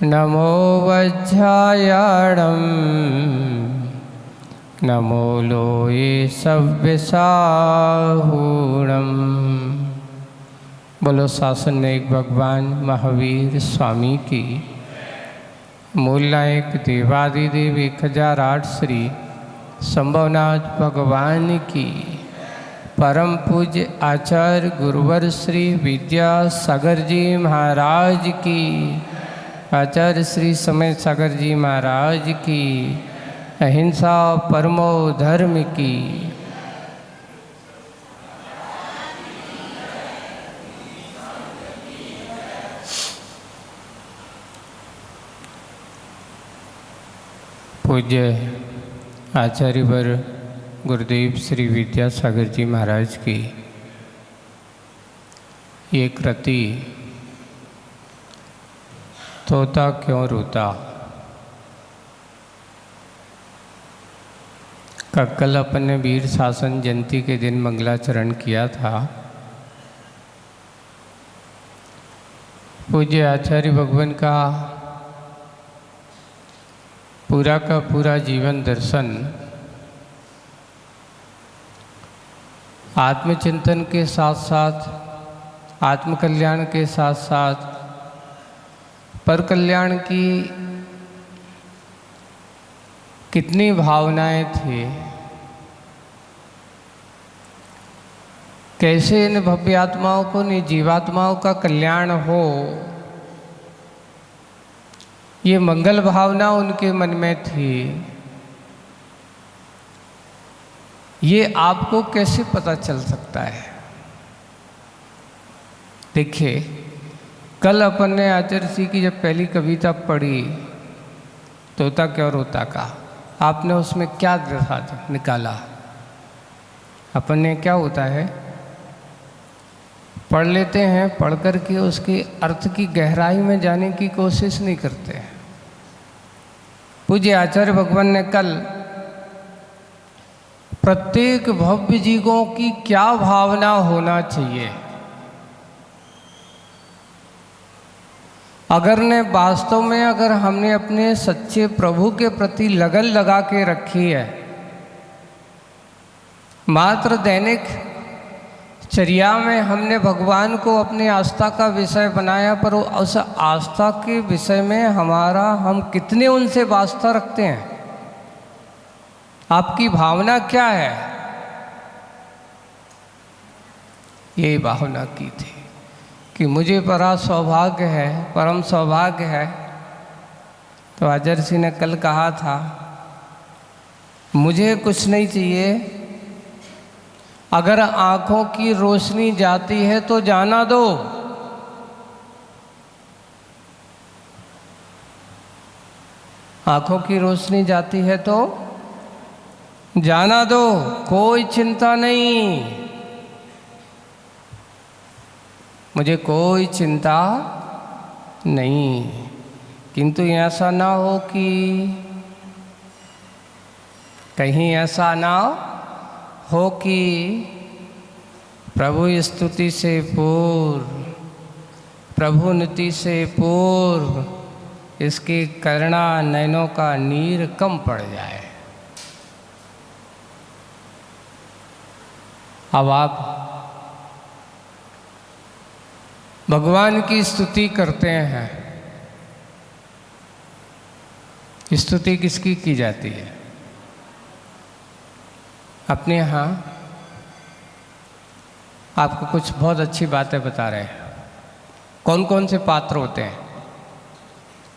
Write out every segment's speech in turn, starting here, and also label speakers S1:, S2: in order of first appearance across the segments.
S1: नमो वज्रायाणं नमो लोये सव्यसाहूणं। बोलो शासन नायक भगवान महावीर स्वामी की। मूल नायक देवादिदेव 1008 श्री संभवनाथ भगवान की। परम पूज्य आचार्य गुरुवर श्री विद्यासागर जी महाराज की। आचार्य श्री समय सागर जी महाराज की। अहिंसा परमो धर्म की। पूज्य आचार्यवर गुरुदेव श्री विद्यासागर जी महाराज की ये कृति तोता क्यों रोता का कल अपन ने वीर शासन जयंती के दिन मंगलाचरण किया था। पूज्य आचार्य भगवान का पूरा जीवन दर्शन आत्मचिंतन के साथ साथ आत्मकल्याण के साथ साथ पर कल्याण की कितनी भावनाएं थी। कैसे इन भव्य आत्माओं को इन जीवात्माओं का कल्याण हो, ये मंगल भावना उनके मन में थी। ये आपको कैसे पता चल सकता है? देखिए, कल अपन ने आचार्य जी की जब पहली कविता पढ़ी तोता क्यों रोता का, आपने उसमें क्या निकाला? अपन ने क्या होता है, पढ़ लेते हैं, पढ़ कर के उसके अर्थ की गहराई में जाने की कोशिश नहीं करते। पूज्य आचार्य भगवान ने कल प्रत्येक भव्य जीवों की क्या भावना होना चाहिए, अगर हमने अपने सच्चे प्रभु के प्रति लगन लगा के रखी है, मात्र दैनिक चर्या में हमने भगवान को अपनी आस्था का विषय बनाया, पर उस आस्था के विषय में हम कितने उनसे वास्ता रखते हैं? आपकी भावना क्या है? ये भावना की थी कि मुझे परम सौभाग्य है। तो आचार्य जी ने कल कहा था, मुझे कुछ नहीं चाहिए, अगर आँखों की रोशनी जाती है तो जाना दो। आँखों की रोशनी जाती है तो जाना दो, कोई चिंता नहीं, मुझे कोई चिंता नहीं। किंतु ऐसा ना हो कि कहीं ऐसा ना हो कि प्रभु स्तुति से पूर्व, प्रभु नीति से पूर्व इसके करुणा नयनों का नीर कम पड़ जाए। अब आप भगवान की स्तुति करते हैं, स्तुति किसकी की जाती है? अपने यहाँ आपको कुछ बहुत अच्छी बातें बता रहे हैं। कौन कौन से पात्र होते हैं,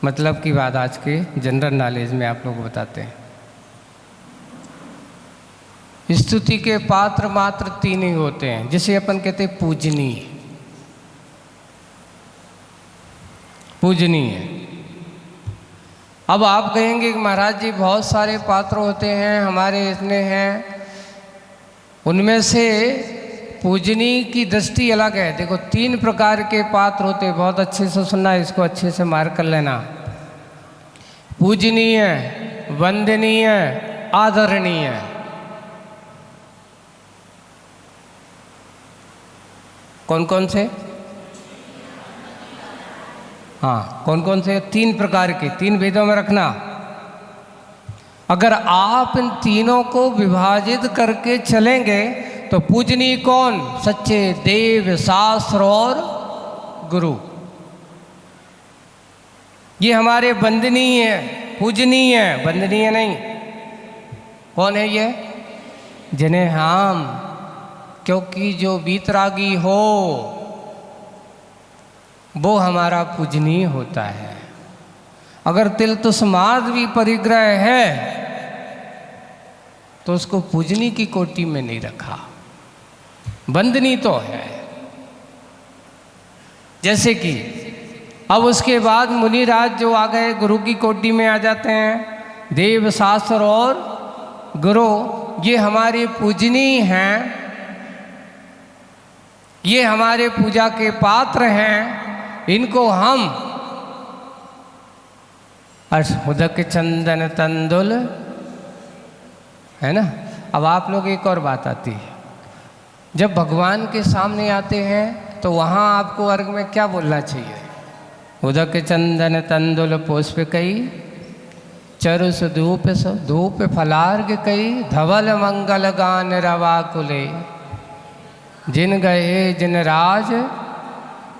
S1: मतलब की बात आज के जनरल नॉलेज में आप लोग बताते हैं। स्तुति के पात्र मात्र 3 ही होते हैं, जिसे अपन कहते हैं पूजनीय। अब आप कहेंगे कि महाराज जी बहुत सारे पात्र होते हैं, हमारे इतने हैं, उनमें से पूजनीय की दृष्टि अलग है। देखो 3 प्रकार के पात्र होते हैं, बहुत अच्छे से सुनना, इसको अच्छे से मार्क कर लेना। पूजनीय, वंदनीय, आदरणीय। कौन कौन से? हाँ, कौन कौन से? 3 प्रकार के, 3 भेदों में रखना। अगर आप इन तीनों को विभाजित करके चलेंगे तो पूजनीय कौन? सच्चे देव, शास्त्र और गुरु। ये हमारे वंदनीय है, पूजनीय है, वंदनीय नहीं। कौन है ये? जिन्हें हम, क्योंकि जो वीतरागी हो वो हमारा पूजनीय होता है। अगर तिल तुस्माद भी परिग्रह है तो उसको पूजनीय की कोटि में नहीं रखा, वंदनीय तो है। जैसे कि अब उसके बाद मुनिराज जो आ गए गुरु की कोटि में आ जाते हैं। देव, शास्त्र और गुरु ये हमारे पूजनीय हैं, ये हमारे पूजा के पात्र हैं। इनको हम उदक चंदन तंदुल, है ना। अब आप लोग एक और बात आती है, जब भगवान के सामने आते हैं तो वहाँ आपको अर्घ में क्या बोलना चाहिए? उदक चंदन तंदुल पुष्प कई, चरुस धूप फलार्घ कई, धवल मंगल गान रवा कुले, जिन गए जिन राज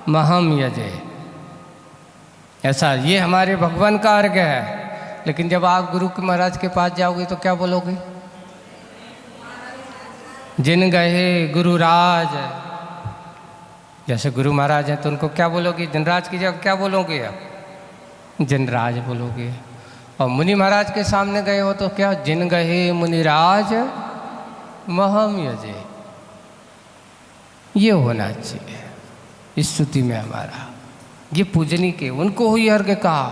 S1: महम यजे। ऐसा ये हमारे भगवान का अर्घ है। लेकिन जब आप गुरु के महाराज के पास जाओगे तो क्या बोलोगे? जिन गए गुरुराज। जैसे गुरु महाराज हैं तो उनको क्या बोलोगे? जिनराज की जगह क्या बोलोगे आप? जिनराज बोलोगे। और मुनि महाराज के सामने गए हो तो क्या? जिन गए मुनिराज महम यजे। ये होना चाहिए इस स्तुति में हमारा। ये पूजनी के, उनको हुई अर्घ कहा।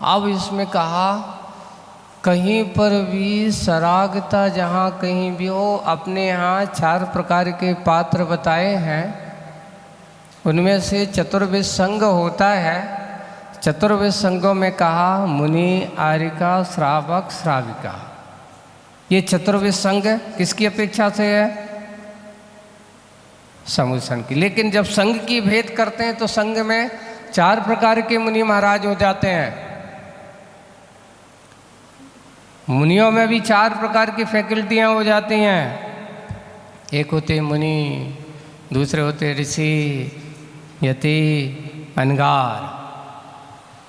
S1: अब इसमें कहा कहीं पर भी सरागता जहाँ कहीं भी हो, अपने यहाँ 4 प्रकार के पात्र बताए हैं। उनमें से चतुर्विध संघ होता है। चतुर्विध संघों में कहा मुनि, आरिका, श्रावक, श्राविका। ये चतुर्विध संघ किसकी अपेक्षा से है? समूह संघ की। लेकिन जब संघ की भेद करते हैं तो संघ में 4 प्रकार के मुनि महाराज हो जाते हैं। मुनियों में भी 4 प्रकार की फैकल्टियाँ हो जाती हैं। एक होते मुनि, दूसरे होते ऋषि, यति, अनगार।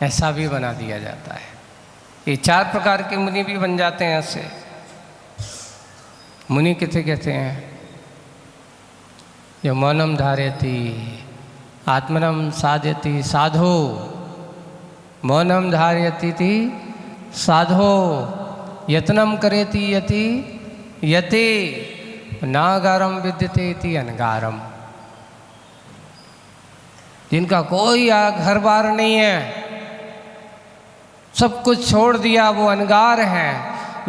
S1: ऐसा भी बना दिया जाता है। ये 4 प्रकार के मुनि भी बन जाते हैं ऐसे। मुनि किसे कहते हैं? जो मौनम धारयति, आत्मनम साधयति साधो। मौनम धारयति थी साधो, यत्नम करेति यति यते, नागारम विद्यते इति अनगारम। जिनका कोई घर बार नहीं है, सब कुछ छोड़ दिया, वो अनगार हैं।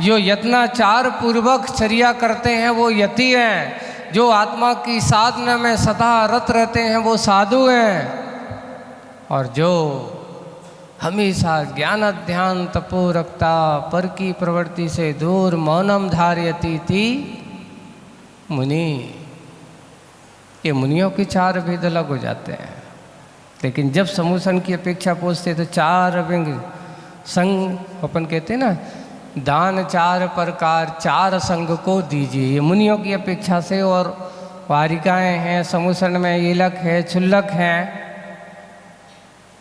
S1: जो यत्नाचार पूर्वक चर्या करते हैं वो यति हैं। जो आत्मा की साधना में सदा रत रहते हैं वो साधु हैं। और जो हमेशा ज्ञान ध्यान तपो रखता, पर की प्रवृत्ति से दूर मौनम धारयति थी मुनि। ये मुनियों के 4 भेद अलग हो जाते हैं। लेकिन जब समूह संघ की अपेक्षा पूछते तो 4 विंग संघ अपन कहते हैं ना, दान 4 प्रकार 4 संघ को दीजिए। ये मुनियों की अपेक्षा से। और वारिकाएँ हैं समूह संघ में, येलक है, छुल्लक हैं,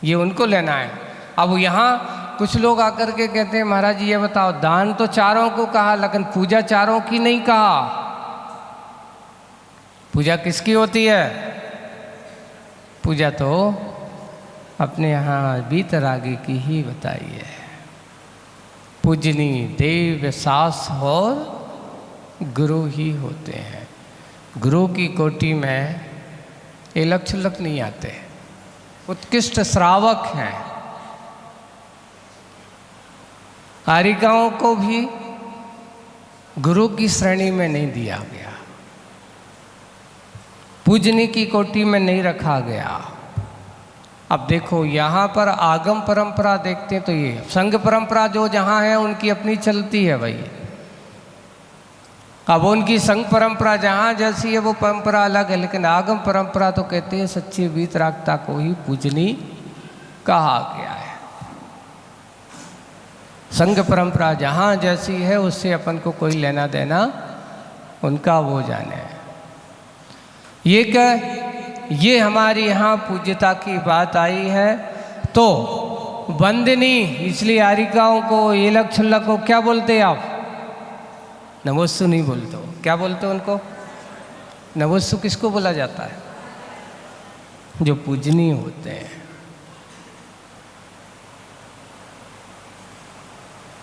S1: ये उनको लेना है। अब यहाँ कुछ लोग आकर के कहते हैं महाराज जी ये बताओ, दान तो 4 को कहा लेकिन पूजा 4 की नहीं कहा। पूजा किसकी होती है? पूजा तो अपने यहाँ वीतरागी की ही बताई है। पूजनी देव, शास्त्र और गुरु ही होते हैं। गुरु की कोटि में एलक छुलक नहीं आते, उत्कृष्ट श्रावक हैं। आरिकाओं को भी गुरु की श्रेणी में नहीं दिया गया, पूजनी की कोटि में नहीं रखा गया। अब देखो यहाँ पर आगम परंपरा देखते हैं तो ये संघ परंपरा जो जहाँ है उनकी अपनी चलती है भाई। अब उनकी संघ परंपरा जहाँ जैसी है वो परंपरा अलग है। लेकिन आगम परंपरा तो कहते हैं सच्ची वीतरागता को ही पूजनी कहा गया है। संघ परंपरा जहाँ जैसी है उससे अपन को कोई लेना देना उनका वो जाने। ये क्या, ये हमारे यहाँ पूज्यता की बात आई है। तो वंदनी, इसलिए आरिकाओं को, ये लक छुल्लक को क्या बोलते आप? नमोस्तु नहीं बोलते हो। क्या बोलते हो उनको? नमोस्तु किसको बोला जाता है? जो पूजनीय होते हैं,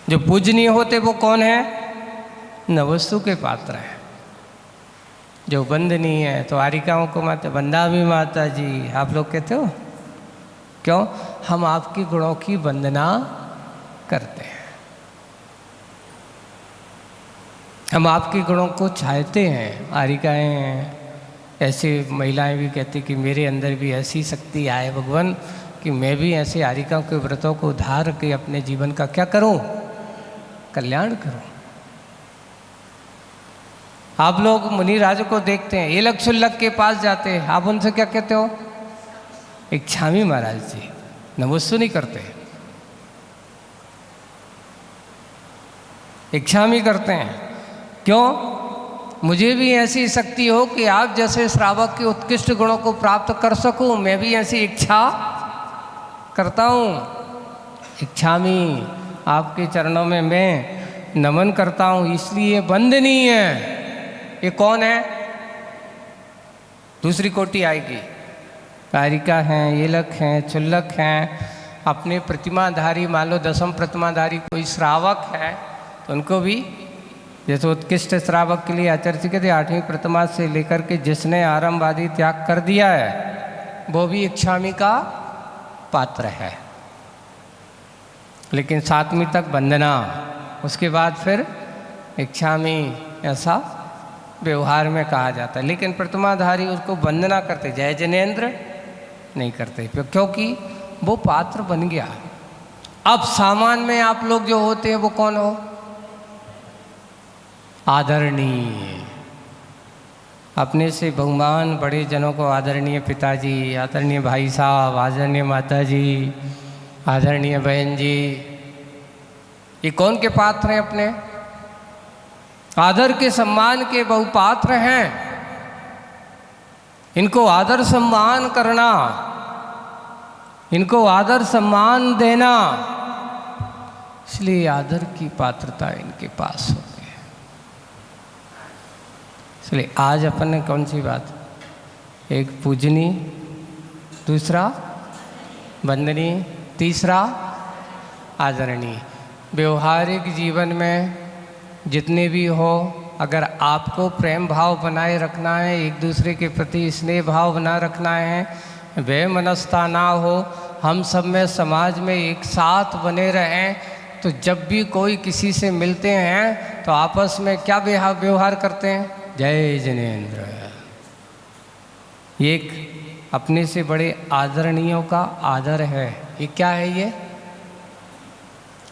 S1: जो पूजनीय होते वो कौन है? नमोस्तु के पात्र हैं। जो वंदनीय है तो आरिकाओं को माता वंदा भी माता जी आप लोग कहते हो। क्यों? हम आपके गुणों की वंदना करते हैं, हम आपके गुणों को चाहते हैं। आरिकाएँ ऐसे महिलाएं भी कहती कि मेरे अंदर भी ऐसी शक्ति आए भगवान कि मैं भी ऐसे आरिकाओं के व्रतों को धार के अपने जीवन का क्या करूं? कल्याण करूं। आप लोग मुनिराज को देखते हैं, ये लक्षुल्लक के पास जाते हैं, आप उनसे क्या कहते हो? इच्छामी महाराज जी। नमोस्तु नहीं करते, इच्छामी करते हैं। क्यों? मुझे भी ऐसी शक्ति हो कि आप जैसे श्रावक के उत्कृष्ट गुणों को प्राप्त कर सकूं, मैं भी ऐसी इच्छा करता हूं। इच्छामी, आपके चरणों में मैं नमन करता हूं, इसलिए वंदनीय है। ये कौन है? दूसरी कोटि आएगी। कारिका हैं, येलक हैं, चुल्लक हैं, अपने प्रतिमाधारी, मान लो 10वीं प्रतिमाधारी कोई श्रावक है तो उनको भी, जैसे उत्कृष्ट श्रावक के लिए आचार्य कहते 8वीं प्रतिमा से लेकर के जिसने आरंभ आदि त्याग कर दिया है वो भी इच्छामी का पात्र है। लेकिन 7वीं तक वंदना, उसके बाद फिर इच्छामी, ऐसा व्यवहार में कहा जाता है। लेकिन प्रतिमाधारी उसको वंदना करते, जय जिनेन्द्र नहीं करते, क्योंकि वो पात्र बन गया। अब सामान में आप लोग जो होते हैं वो कौन हो? आदरणीय, अपने से बहुमान बड़े जनों को आदरणीय पिताजी, आदरणीय भाई साहब, आदरणीय माताजी, आदरणीय बहन जी, ये कौन के पात्र हैं? अपने आदर के सम्मान के बहुपात्र हैं। इनको आदर सम्मान करना, इनको आदर सम्मान देना, इसलिए आदर की पात्रता इनके पास होती है। इसलिए आज अपन ने कौन सी बात, एक पूजनी, दूसरा वंदनी, तीसरा आदरणीय। व्यवहारिक जीवन में जितने भी हो, अगर आपको प्रेम भाव बनाए रखना है, एक दूसरे के प्रति स्नेह भाव बना रखना है, वह मनस्ता ना हो, हम सब में समाज में एक साथ बने रहें, तो जब भी कोई किसी से मिलते हैं तो आपस में क्या व्यवहार करते हैं? जय जिनेन्द्र। ये एक अपने से बड़े आदरणीयों का आदर है। ये क्या है? ये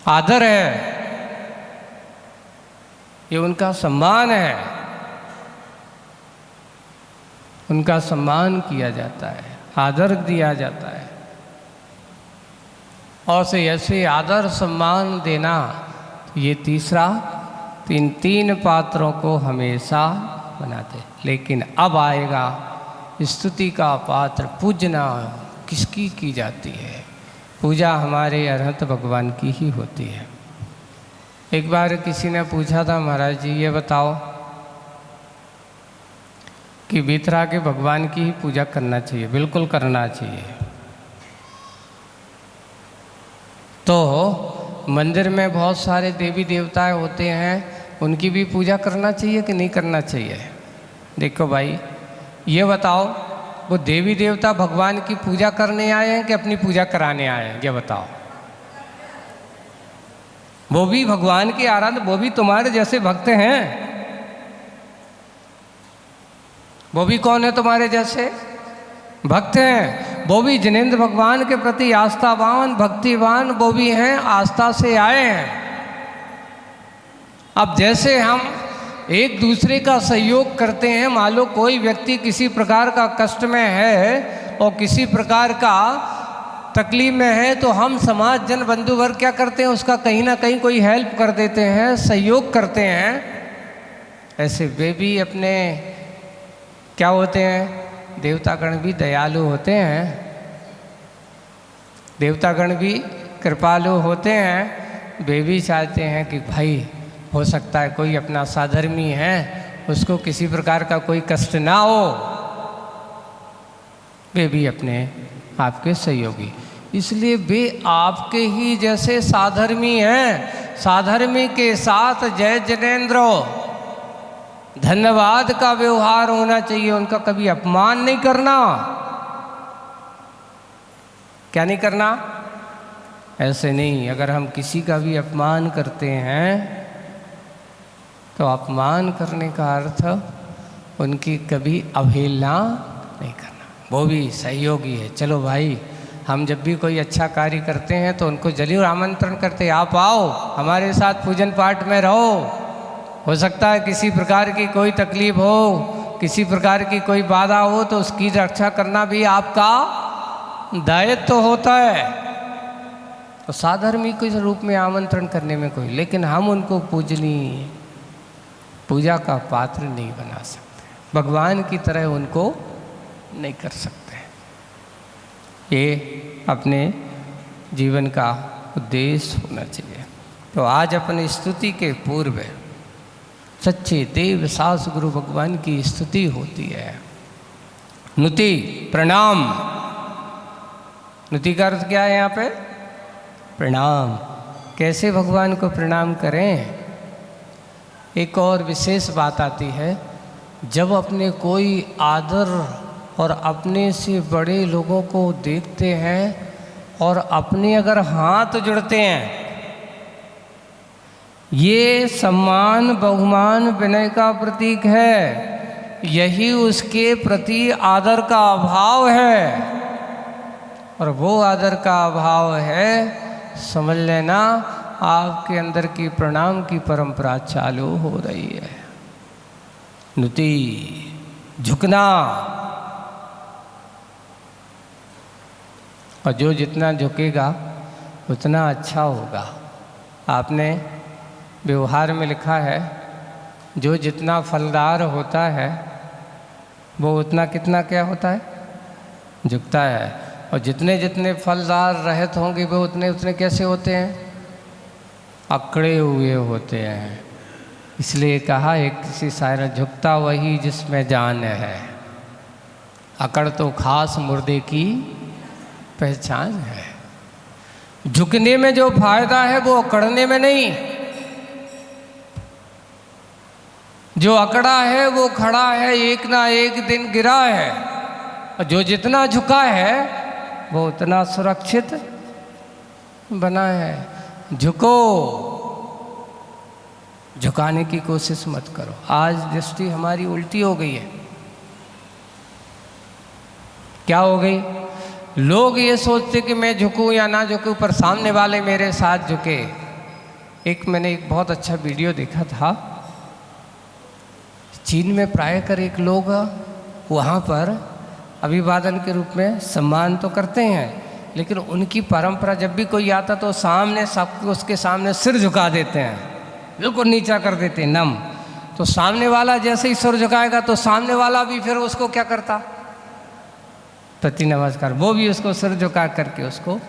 S1: आदर है, ये उनका सम्मान है, उनका सम्मान किया जाता है, आदर दिया जाता है। और से ऐसे आदर सम्मान देना, ये तीसरा, तीन पात्रों को हमेशा बनाते। लेकिन अब आएगा स्तुति का पात्र। पूजना किसकी की जाती है? पूजा हमारे अरहत भगवान की ही होती है। एक बार किसी ने पूछा था, महाराज जी ये बताओ कि बीतरा के भगवान की ही पूजा करना चाहिए? बिल्कुल करना चाहिए। तो मंदिर में बहुत सारे देवी देवताएं होते हैं, उनकी भी पूजा करना चाहिए कि नहीं करना चाहिए? देखो भाई, ये बताओ, वो देवी देवता भगवान की पूजा करने आए हैं कि अपनी पूजा कराने आए हैं? ये बताओ। वो भी भगवान की आराधना, वो भी तुम्हारे जैसे भक्त हैं। वो भी कौन है? तुम्हारे जैसे भक्त हैं। वो भी जिनेन्द्र भगवान के प्रति आस्थावान, भक्तिवान वो भी हैं, आस्था से आए हैं। अब जैसे हम एक दूसरे का सहयोग करते हैं, मान लो कोई व्यक्ति किसी प्रकार का कष्ट में है और किसी प्रकार का तकलीफ में है तो हम समाज जन बंधु वर्ग क्या करते हैं, उसका कहीं ना कहीं कोई हेल्प कर देते हैं, सहयोग करते हैं। ऐसे वे भी अपने क्या होते हैं, देवतागण भी दयालु होते हैं, देवतागण भी कृपालु होते हैं। वे भी चाहते हैं कि भाई हो सकता है कोई अपना साधर्मी है, उसको किसी प्रकार का कोई कष्ट ना हो। वे भी अपने आपके सहयोगी, इसलिए वे आपके ही जैसे साधर्मी हैं। साधर्मी के साथ जय जनेन्द्र धन्यवाद का व्यवहार होना चाहिए, उनका कभी अपमान नहीं करना। क्या नहीं करना? ऐसे नहीं। अगर हम किसी का भी अपमान करते हैं तो अपमान करने का अर्थ उनकी कभी अवहेलना नहीं करना, वो भी सहयोगी है। चलो भाई, हम जब भी कोई अच्छा कार्य करते हैं तो उनको जरूर आमंत्रण करते हैं, आप आओ हमारे साथ पूजन पाठ में रहो। हो सकता है किसी प्रकार की कोई तकलीफ हो, किसी प्रकार की कोई बाधा हो, तो उसकी रक्षा करना भी आपका दायित्व तो होता है। तो साधर्मी के रूप में आमंत्रण करने में कोई, लेकिन हम उनको पूजनीय पूजा का पात्र नहीं बना सकते, भगवान की तरह उनको नहीं कर सकते। ये अपने जीवन का उद्देश्य होना चाहिए। तो आज अपनी स्तुति के पूर्व सच्चे देव सास गुरु भगवान की स्तुति होती है। नुति प्रणाम, नुति का अर्थ क्या है यहाँ पे? प्रणाम। कैसे भगवान को प्रणाम करें? एक और विशेष बात आती है, जब अपने कोई आदर और अपने से बड़े लोगों को देखते हैं और अपने अगर हाथ जुड़ते हैं, ये सम्मान बहुमान विनय का प्रतीक है। यही उसके प्रति आदर का अभाव है, और वो आदर का अभाव है, समझ लेना आपके अंदर की प्रणाम की परंपरा चालू हो रही है। नुति झुकना, और जो जितना झुकेगा उतना अच्छा होगा। आपने व्यवहार में लिखा है, जो जितना फलदार होता है वो उतना कितना क्या होता है? झुकता है। और जितने जितने फलदार रहत होंगे वो उतने उतने कैसे होते हैं? अकड़े हुए होते हैं। इसलिए कहा एक किसी शायर, झुकता वही जिसमें जान है, अकड़ तो खास मुर्दे की पहचान है। झुकने में जो फायदा है वो अकड़ने में नहीं। जो अकड़ा है वो खड़ा है, एक ना एक दिन गिरा है। और जो जितना झुका है वो उतना सुरक्षित बना है। झुको, झुकाने की कोशिश मत करो। आज दृष्टि हमारी उल्टी हो गई है। क्या हो गई? लोग ये सोचते कि मैं झुकूं या ना झुकूं, पर सामने वाले मेरे साथ झुके। मैंने एक बहुत अच्छा वीडियो देखा था, चीन में प्रायकर एक लोग वहाँ पर अभिवादन के रूप में सम्मान तो करते हैं, लेकिन उनकी परंपरा जब भी कोई आता तो सामने सब उसके सामने सिर झुका देते हैं, बिल्कुल नीचा कर देते हैं, नम। तो सामने वाला जैसे ही सिर झुकाएगा तो सामने वाला भी फिर उसको क्या करता? प्रति नमस्कार। वो भी उसको सिर झुका करके उसको,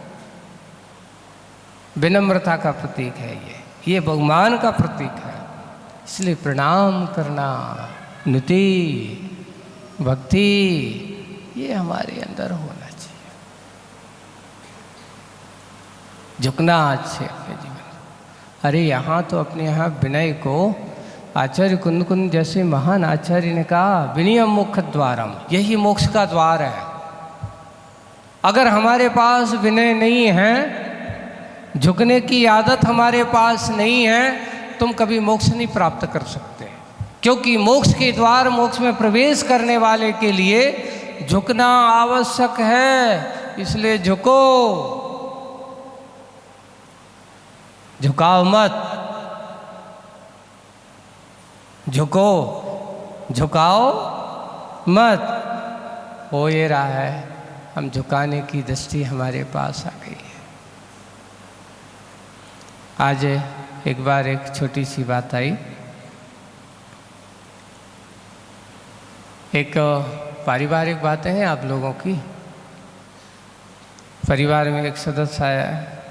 S1: विनम्रता का प्रतीक है ये बहुमान का प्रतीक है। इसलिए प्रणाम करना, नुति, भक्ति, ये हमारे अंदर होना चाहिए। झुकना अच्छे अपने जीवन। अरे यहाँ तो अपने यहाँ विनय को आचार्य कुंद कुंद जैसे महान आचार्य ने कहा, विनयम मोक्ष द्वारम, यही मोक्ष का द्वार है। अगर हमारे पास विनय नहीं है, झुकने की आदत हमारे पास नहीं है, तुम कभी मोक्ष नहीं प्राप्त कर सकते। क्योंकि मोक्ष के द्वार, मोक्ष में प्रवेश करने वाले के लिए झुकना आवश्यक है। इसलिए झुको, झुकाओ मत, झुको, झुकाओ मत। हो ये रहा है हम झुकाने की दृष्टि हमारे पास आ गई है। आज एक बार एक छोटी सी बात आई। एक पारिवारिक बातें हैं आप लोगों की। परिवार में एक सदस्य आया है,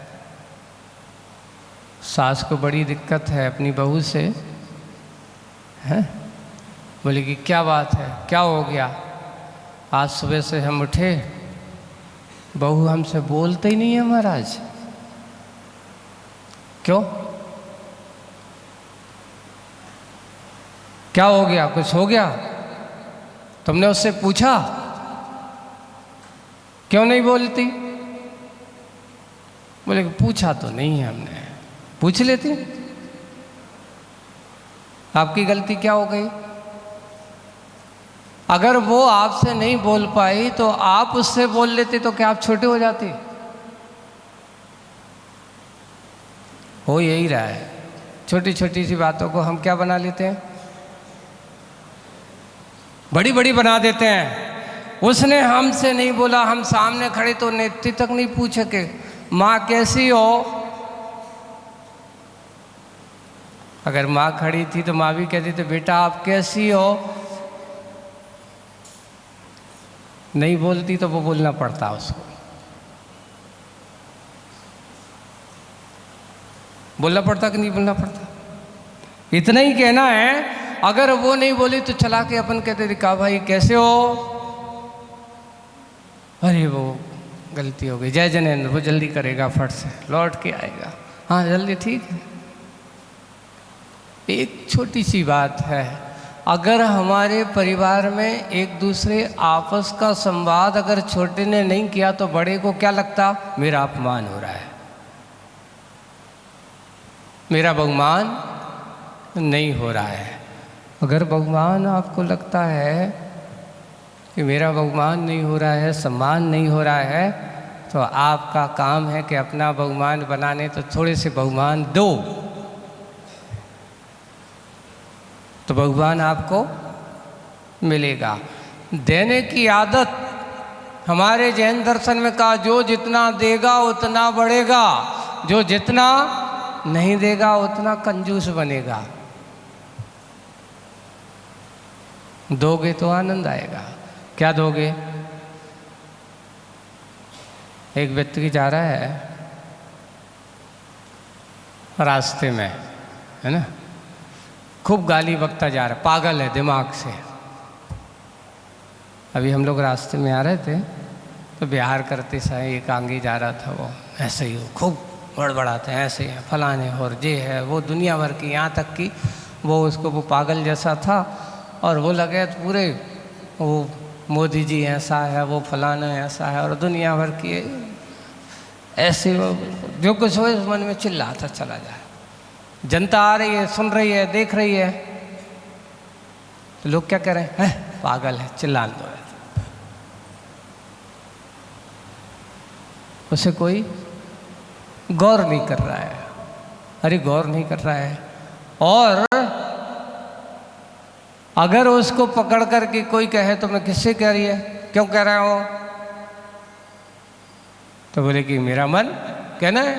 S1: सास को बड़ी दिक्कत है अपनी बहू से, हैं? बोले कि क्या बात है, क्या हो गया? आज सुबह से हम उठे, बहू हमसे बोलते ही नहीं है महाराज। क्यों? क्या हो गया? कुछ हो गया? तुमने उससे पूछा क्यों नहीं बोलती? बोले पूछा तो नहीं है हमने। पूछ लेती, आपकी गलती क्या हो गई? अगर वो आपसे नहीं बोल पाई तो आप उससे बोल लेते तो क्या आप छोटे हो जाते? हो यही रहा है, छोटी छोटी सी बातों को हम क्या बना लेते हैं, बड़ी बड़ी बना देते हैं। उसने हमसे नहीं बोला, हम सामने खड़े तो नेत्री तक नहीं पूछ सके, माँ कैसी हो? अगर माँ खड़ी थी तो माँ भी कहती थी बेटा आप कैसी हो? नहीं बोलती तो वो बोलना पड़ता उसको, बोलना पड़ता कि नहीं बोलना पड़ता? इतना ही कहना है। अगर वो नहीं बोली तो चला के अपन कहते थे का भाई कैसे हो? अरे वो गलती हो गई, जय जनेन्द्र, वो जल्दी करेगा, फट से लौट के आएगा, हाँ जल्दी, ठीक है। एक छोटी सी बात है, अगर हमारे परिवार में एक दूसरे आपस का संवाद अगर छोटे ने नहीं किया तो बड़े को क्या लगता, मेरा अपमान हो रहा है, मेरा बहुमान नहीं हो रहा है। अगर बहुमान आपको लगता है कि मेरा बहुमान नहीं हो रहा है, सम्मान नहीं हो रहा है, तो आपका काम है कि अपना बहुमान बनाने तो थोड़े से बहुमान दो, तो बहुमान आपको मिलेगा। देने की आदत हमारे जैन दर्शन में कहा, जो जितना देगा उतना बढ़ेगा, जो जितना नहीं देगा उतना कंजूस बनेगा। दोगे तो आनंद आएगा। क्या दोगे? एक व्यक्ति जा रहा है रास्ते में, है ना, खूब गाली बकता जा रहा है, पागल है दिमाग से। अभी हम लोग रास्ते में आ रहे थे तो बिहार करते समय एक आगे जा रहा था, वो ऐसे ही खूब बड़बड़ाते हैं, ऐसे हैं फलाने और ये है वो, दुनिया भर की, यहाँ तक कि वो उसको वो पागल जैसा था और वो लगे तो पूरे वो मोदी जी ऐसा है, वो फलाना ऐसा है, और दुनिया भर की ऐसे वो जो कुछ हो मन में चिल्लाता चला जाए। जनता आ रही है, सुन रही है, देख रही है, तो लोग क्या कह रहे हैं, पागल है, चिल्ला दो। उसे कोई गौर नहीं कर रहा है, अरे गौर नहीं कर रहा है। और अगर उसको पकड़ करके कोई कहे तो मैं किससे कह रही है, क्यों कह रहा हूँ, तो बोले कि मेरा मन कहना है,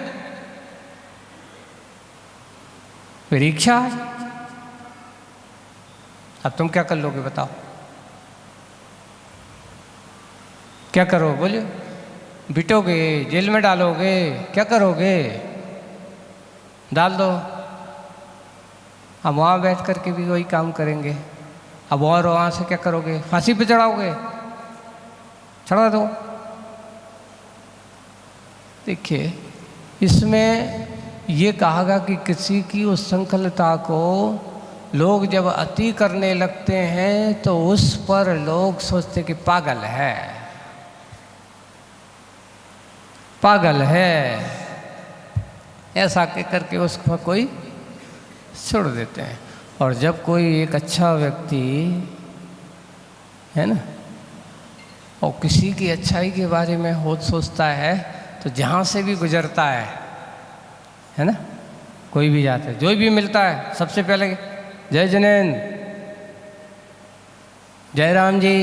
S1: मेरी इच्छा है। अब तुम क्या कर लोगे बताओ, क्या करो? बोलिए, बिटोगे, जेल में डालोगे, क्या करोगे? डाल दो। अब वहाँ बैठ करके भी वही काम करेंगे। अब और वहाँ से क्या करोगे? फांसी पे चढ़ाओगे, चढ़ा दो। देखिए, इसमें ये कहा कि किसी की उस संकल्पता को लोग जब अति करने लगते हैं तो उस पर लोग सोचते कि पागल है, पागल है, ऐसा कह करके उसको कोई छोड़ देते हैं। और जब कोई एक अच्छा व्यक्ति है ना, और किसी की अच्छाई के बारे में सोचता है, तो जहाँ से भी गुजरता है ना, कोई भी जाता है, जो भी मिलता है, सबसे पहले जय जनेन्द्र, जय राम जी,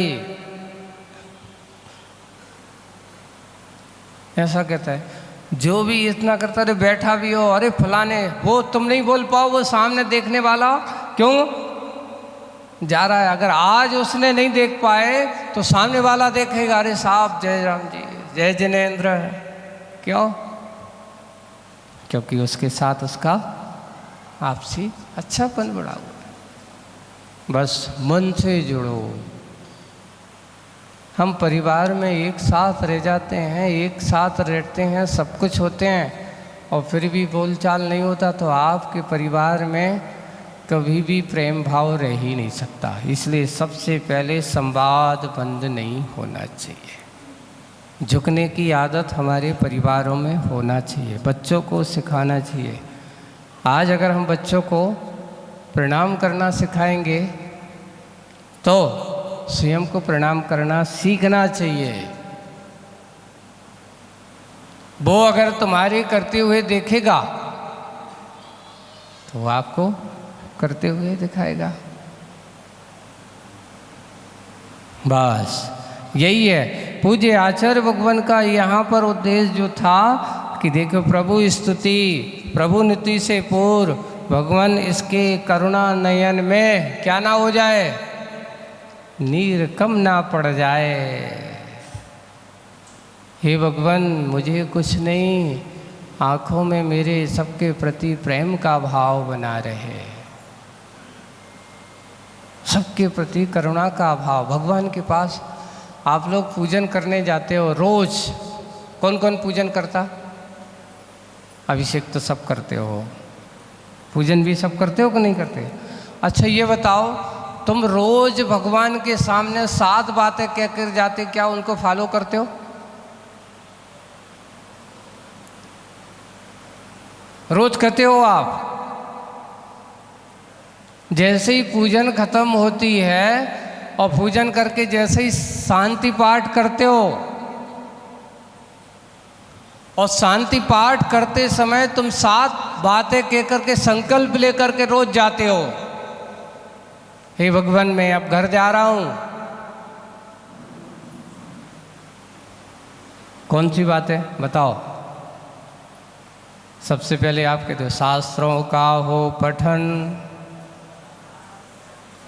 S1: ऐसा कहता है। जो भी इतना करता रहे, बैठा भी हो, अरे फलाने, वो तुम नहीं बोल पाओ, वो सामने देखने वाला क्यों जा रहा है। अगर आज उसने नहीं देख पाए तो सामने वाला देखेगा, अरे साहब जय राम जी, जय जिनेन्द्र। क्यों? क्योंकि उसके साथ उसका आपसी अच्छापन बढ़ा हुआ। बस मन से जुड़ो। हम परिवार में एक साथ रह जाते हैं, एक साथ रहते हैं, सब कुछ होते हैं, और फिर भी बोलचाल नहीं होता, तो आपके परिवार में कभी भी प्रेम भाव रह ही नहीं सकता। इसलिए सबसे पहले संवाद बंद नहीं होना चाहिए। झुकने की आदत हमारे परिवारों में होना चाहिए, बच्चों को सिखाना चाहिए। आज अगर हम बच्चों को प्रणाम करना सिखाएंगे तो स्वयं को प्रणाम करना सीखना चाहिए। वो अगर तुम्हारे करते हुए देखेगा तो आपको करते हुए दिखाएगा। बस यही है पूज्य आचार्य भगवान का यहाँ पर उद्देश्य जो था कि देखो, प्रभु स्तुति, प्रभु नीति से पूर्व भगवान इसके करुणा नयन में क्या ना हो जाए, नीर कम ना पड़ जाए। हे भगवान, मुझे कुछ नहीं, आँखों में मेरे सबके प्रति प्रेम का भाव बना रहे, सबके प्रति करुणा का भाव। भगवान के पास आप लोग पूजन करने जाते हो रोज, कौन कौन पूजन करता? अभिषेक तो सब करते हो, पूजन भी सब करते हो कि नहीं करते? अच्छा ये बताओ, तुम रोज भगवान के सामने 7 बातें कह कर जाते, क्या उनको फॉलो करते हो? रोज कहते हो आप? जैसे ही पूजन खत्म होती है और पूजन करके जैसे ही शांति पाठ करते हो, और शांति पाठ करते समय तुम 7 बातें कह करके संकल्प लेकर के रोज जाते हो, हे भगवान मैं अब घर जा रहा हूं। कौन सी बात है बताओ? सबसे पहले आप कहते हो शास्त्रों का हो पठन।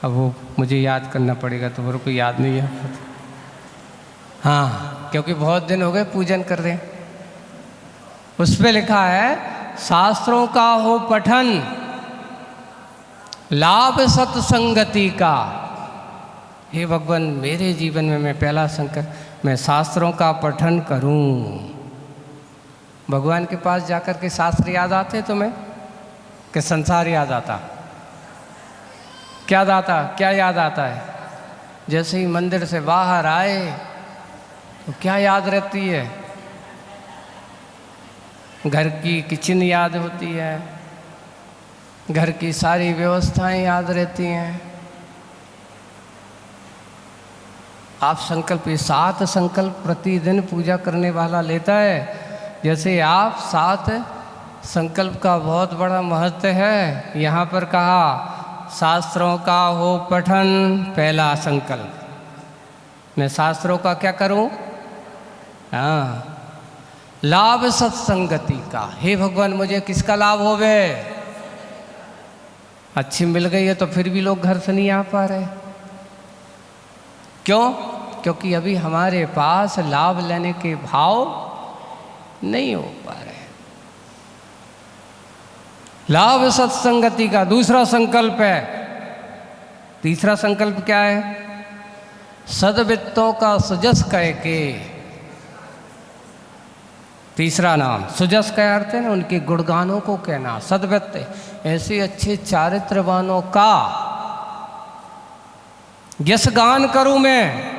S1: अब वो मुझे याद करना पड़ेगा, तो मेरे को याद नहीं है। हाँ, क्योंकि बहुत दिन हो गए पूजन कर रहे। उस पर लिखा है शास्त्रों का हो पठन, लाभ सत्संगति का। हे भगवान, मेरे जीवन में मैं पहला संकल्प, मैं शास्त्रों का पठन करूं। भगवान के पास जाकर के शास्त्र याद आते तुम्हें कि संसार याद आता? क्या याद आता है? जैसे ही मंदिर से बाहर आए तो क्या याद रहती है? घर की किचन याद होती है, घर की सारी व्यवस्थाएं याद रहती हैं। आप संकल्प, 7 संकल्प प्रतिदिन पूजा करने वाला लेता है। जैसे आप 7 संकल्प का बहुत बड़ा महत्व है। यहाँ पर कहा शास्त्रों का हो पठन, पहला संकल्प, मैं शास्त्रों का क्या करूं? हाँ, लाभ सत्संगति का। हे भगवान, मुझे किसका लाभ होवे? अच्छी मिल गई है तो फिर भी लोग घर से नहीं आ पा रहे। क्यों? क्योंकि अभी हमारे पास लाभ लेने के भाव नहीं हो पा रहे। लाभ सत्संगति का दूसरा संकल्प है। तीसरा संकल्प क्या है? सद्वित्तों का सुजस कह के। तीसरा नाम सुजस का अर्थ है ना, उनके गुणगानों को कहना। सद्वित्त, ऐसे अच्छे चारित्रवानों का यश गान करूं मैं,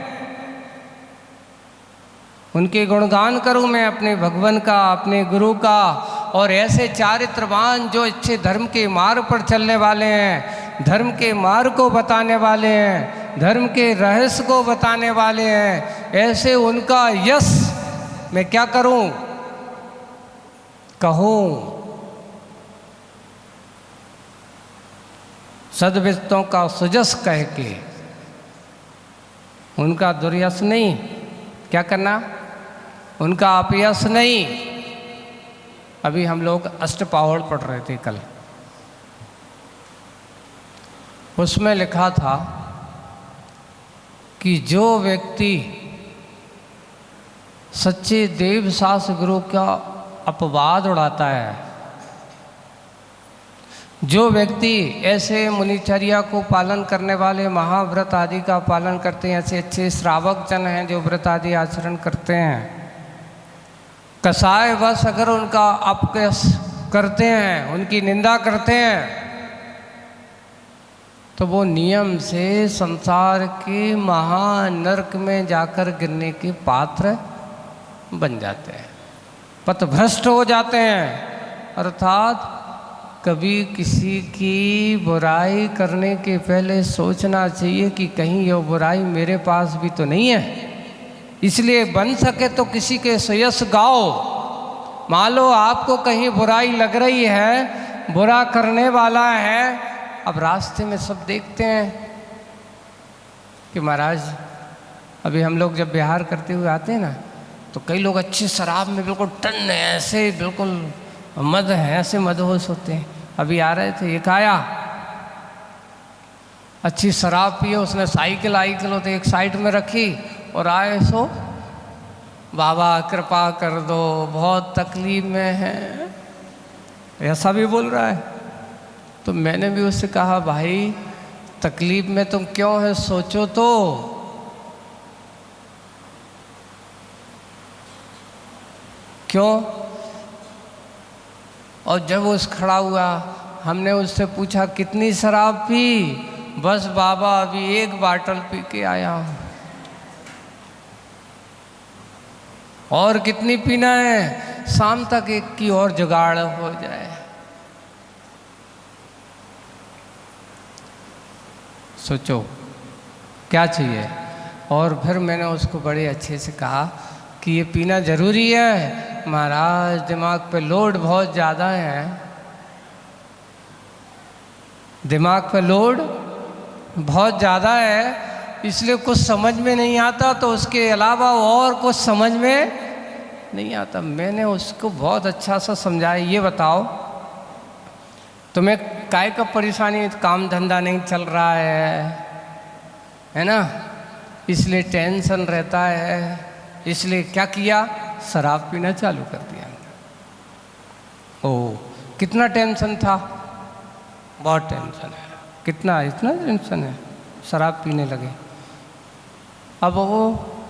S1: उनके गुणगान करूं मैं, अपने भगवान का, अपने गुरु का। और ऐसे चारित्रवान जो अच्छे धर्म के मार्ग पर चलने वाले हैं, धर्म के मार्ग को बताने वाले हैं, धर्म के रहस्य को बताने वाले हैं, ऐसे उनका यश मैं क्या करूं? कहूं। सद्वित्तों का सुजस कह के, उनका दुर्यश नहीं, क्या करना? उनका अपयश नहीं। अभी हम लोग अष्टपहड़ पढ़ रहे थे कल, उसमें लिखा था कि जो व्यक्ति सच्चे देव शास्त्र गुरु का अपवाद उड़ाता है, जो व्यक्ति ऐसे मुनिचर्या को पालन करने वाले, महाव्रत आदि का पालन करते हैं, ऐसे अच्छे श्रावक जन हैं जो व्रत आदि आचरण करते हैं, कसाय बस अगर उनका अपयश करते हैं, उनकी निंदा करते हैं, तो वो नियम से संसार के महानरक में जाकर गिरने के पात्र बन जाते हैं, पथभ्रष्ट हो जाते हैं। अर्थात कभी किसी की बुराई करने के पहले सोचना चाहिए कि कहीं ये बुराई मेरे पास भी तो नहीं है। इसलिए बन सके तो किसी के श्रेयस गाओ। मान लो आपको कहीं बुराई लग रही है, बुरा करने वाला है, अब रास्ते में सब देखते हैं कि महाराज अभी हम लोग जब बिहार करते हुए आते हैं ना, तो कई लोग अच्छी शराब में बिल्कुल टन ऐसे बिल्कुल मद हैं, ऐसे मदहोश होते हैं। अभी आ रहे थे, एक आया अच्छी शराब पिए, उसने साइकिल तो एक साइड में रखी और आए सो बाबा कृपा कर दो, बहुत तकलीफ में है, ऐसा भी बोल रहा है। तो मैंने भी उससे कहा भाई तकलीफ में तुम क्यों है, सोचो तो। क्यों? और जब उस खड़ा हुआ, हमने उससे पूछा कितनी शराब पी? बस बाबा अभी एक बाटल पी के आया हूँ। और कितनी पीना है? शाम तक एक की और जुगाड़ हो जाए। सोचो क्या चाहिए। और फिर मैंने उसको बड़े अच्छे से कहा कि ये पीना ज़रूरी है महाराज, दिमाग पे लोड बहुत ज़्यादा है, दिमाग पे लोड बहुत ज़्यादा है, इसलिए कुछ समझ में नहीं आता, तो उसके अलावा और कुछ समझ में नहीं आता। मैंने उसको बहुत अच्छा सा समझाया, ये बताओ तुम्हें काय का परेशानी, काम धंधा नहीं चल रहा है ना, इसलिए टेंशन रहता है, इसलिए क्या किया, शराब पीना चालू कर दिया। ओह कितना टेंशन था, बहुत टेंशन है, कितना इतना टेंशन है, शराब पीने लगे। अब वो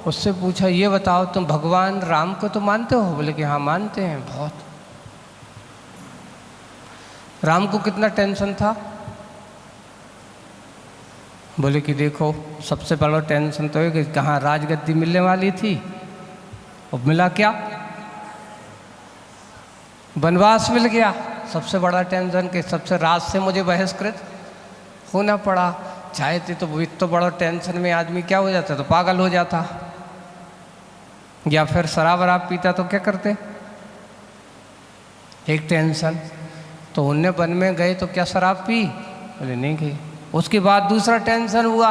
S1: उससे पूछा ये बताओ तुम भगवान राम को तो मानते हो? बोले कि हाँ मानते हैं बहुत। राम को कितना टेंशन था? बोले कि देखो सबसे बड़ा टेंशन तो है कि कहाँ राजगद्दी मिलने वाली थी, अब मिला क्या, वनवास मिल गया। सबसे बड़ा टेंशन कि सबसे राज से मुझे बहिष्कृत होना पड़ा। चाहते तो इतना बड़ा टेंशन में आदमी क्या हो जाता, तो पागल हो जाता, या फिर शराब वराब पीता तो क्या करते। एक टेंशन तो उनने वन में गए तो क्या शराब पी? बोले नहीं गई। उसके बाद दूसरा टेंशन हुआ,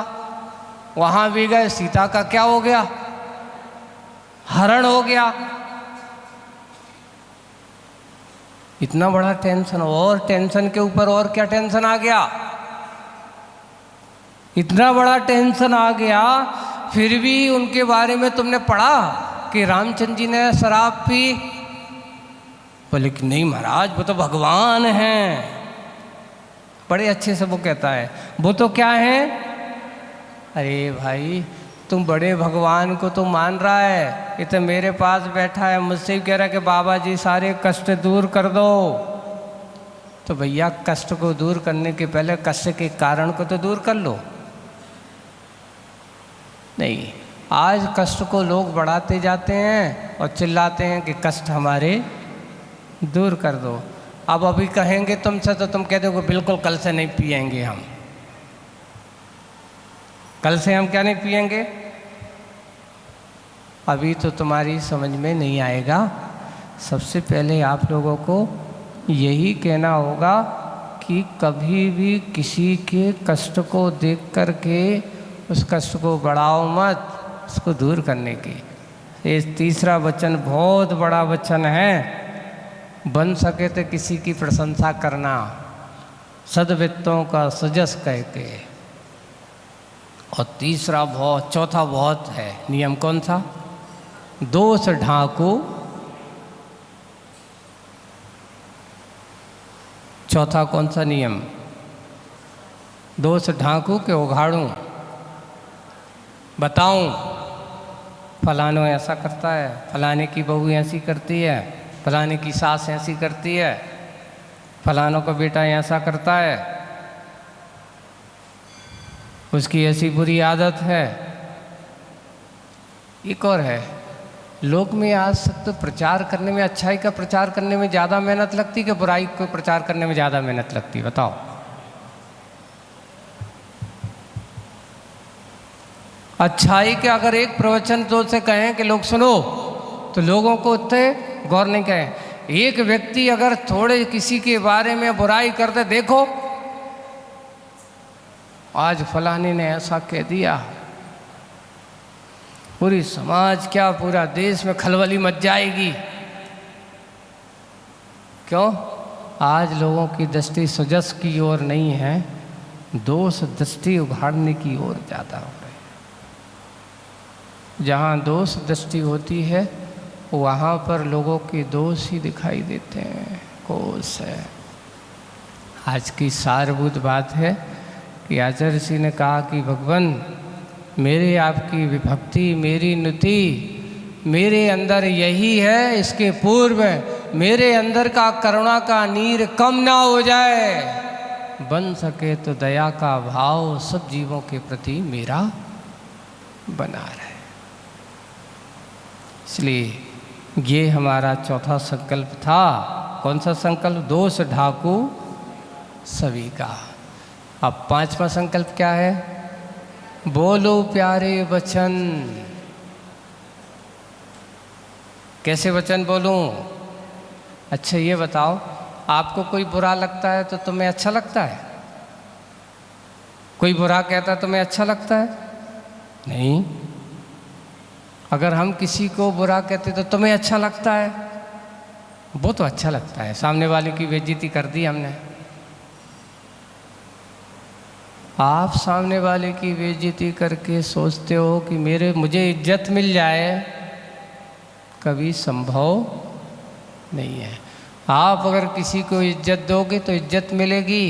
S1: वहाँ भी गए, सीता का क्या हो गया, हरण हो गया। इतना बड़ा टेंशन, और टेंशन के ऊपर और क्या टेंशन आ गया, इतना बड़ा टेंशन आ गया। फिर भी उनके बारे में तुमने पढ़ा कि रामचंद्र जी ने शराब पी? बोले कि नहीं महाराज वो तो भगवान हैं। बड़े अच्छे से वो कहता है वो तो क्या है। अरे भाई तुम बड़े भगवान को तो मान रहा है, ये तो मेरे पास बैठा है, मुझसे भी कह रहा है कि बाबा जी सारे कष्ट दूर कर दो। तो भैया कष्ट को दूर करने के पहले कष्ट के कारण को तो दूर कर लो। नहीं, आज कष्ट को लोग बढ़ाते जाते हैं और चिल्लाते हैं कि कष्ट हमारे दूर कर दो। अब अभी कहेंगे तुमसे तो तुम कह दोगे बिल्कुल कल से नहीं पिएंगे हम, कल से हम क्या नहीं पिएंगे। अभी तो तुम्हारी समझ में नहीं आएगा। सबसे पहले आप लोगों को यही कहना होगा कि कभी भी किसी के कष्ट को देख कर के उस कष्ट को बढ़ाओ मत, उसको दूर करने की ये तीसरा वचन बहुत बड़ा वचन है। बन सके तो किसी की प्रशंसा करना, सद्वित्तों का सजस कह के। और तीसरा बहुत, चौथा बहुत है नियम, कौन सा? दोष ढांकू। चौथा कौन सा नियम? दोष ढांकू के उघाड़ूं, बताऊं फलानो ऐसा करता है, फलाने की बहू ऐसी करती है, फलाने की सास ऐसी करती है, फलानों का बेटा ऐसा करता है, उसकी ऐसी बुरी आदत है। एक और है, लोक में आज तक तो प्रचार करने में, अच्छाई का प्रचार करने में ज़्यादा मेहनत लगती कि बुराई को प्रचार करने में ज़्यादा मेहनत लगती? बताओ। अच्छाई के अगर एक प्रवचन तो से कहें कि लोग सुनो, तो लोगों को उतने गौर नहीं कहें। एक व्यक्ति अगर थोड़े किसी के बारे में बुराई करते, देखो आज फलाने ने ऐसा कह दिया, पूरी समाज क्या पूरा देश में खलबली मच जाएगी। क्यों? आज लोगों की दृष्टि सुजस की ओर नहीं है, दोष दृष्टि उघाड़ने की ओर ज़्यादा हो रही है। जहाँ दोष दृष्टि होती है वहाँ पर लोगों के दोष ही दिखाई देते हैं। कोस है। आज की सारभूत बात है कि आचार्य जी ने कहा कि भगवान मेरे आपकी विभक्ति, मेरी नुति मेरे अंदर यही है, इसके पूर्व मेरे अंदर का करुणा का नीर कम ना हो जाए, बन सके तो दया का भाव सब जीवों के प्रति मेरा बना रहे। इसलिए ये हमारा चौथा संकल्प था। कौन सा संकल्प? दोष ढाकू सभी का। अब पांचवा संकल्प क्या है? बोलो प्यारे वचन। कैसे वचन बोलूं? अच्छा ये बताओ, आपको कोई बुरा लगता है तो तुम्हें अच्छा लगता है? कोई बुरा कहता है तुम्हें अच्छा लगता है? नहीं। अगर हम किसी को बुरा कहते तो तुम्हें अच्छा लगता है? वो तो अच्छा लगता है, सामने वाले की बेइज्जती कर दी हमने। आप सामने वाले की बेइज्जती करके सोचते हो कि मुझे इज्जत मिल जाए, कभी संभव नहीं है। आप अगर किसी को इज्जत दोगे तो इज्जत मिलेगी,